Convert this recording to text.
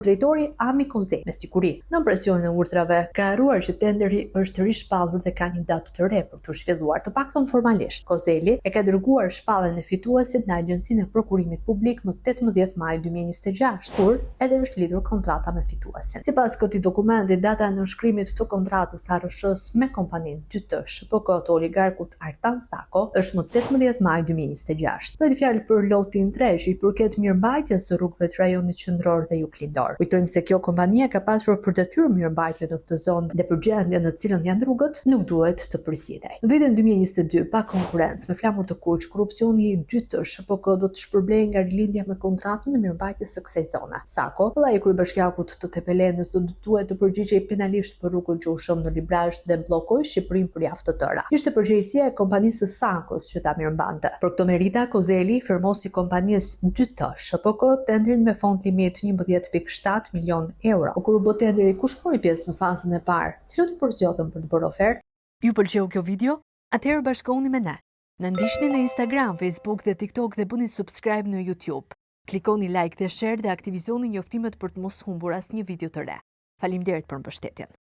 Drejtori Ami Kozeli, me siguri, në presionin e urdhrave, ka harruar që tenderi është rishpallur dhe ka një datë të re për të zhvilluar, të paktën formalisht. Kozeli e ka dërguar shpalljen e fituesit në Agjencinë e Prokurimit Publik më 18 maj 2026, kur edhe është lidhur kontrata me fituesin. Sipas këtij dokumenti, data e nënshkrimit të kontratës ARSH-s me kompaninë 2T SHPK të oligarkut Artan Sako është më 18 maj 2026. Bëhet fjalë për lotin 3 që i përket mirëmbajtjes së rrugëve të rajonit qendror dhe Juglindor. Kujtojmë se kjo kompania ka pasur për detyrë mirëmbajtje në këtë zonë dhe përgjendja në të cilën janë rrugët nuk duhet të përsidhej. Në vitin 2022, pa konkurrencë, me flamur të kuq, korrupsioni i 2T SHPK do të shpërblej nga rilindja me kontratën e mirëmbajtjes së kësaj zone. Sako, vëllai i kryebashkiakut të Tepelenës, do duhet të përgjigjej penalisht për rrugën që u shëm në Librazh dhe bllokoi Shqipërinë për javë të tëra. Ishte përgjegjësia e kompanisë së Sakos që ta mirëmbante. Për këto merita, Kozeli firmosi kompanisë 2T SHPK tendrin me fond limit 11.7 milion euro. Kur u bë tenderi, kush mori pjesë në fazën e parë? Cilët u përzgjodhen për të bërë ofertë? Ju pëlqeu kjo video? Atëherë bashkohuni me ne. Na ndiqni në Instagram, Facebook dhe TikTok dhe bëni subscribe në YouTube. Klikoni like dhe share dhe aktivizoni njoftimet për të mos humbur asnjë video të re. Faleminderit për mbështetjen.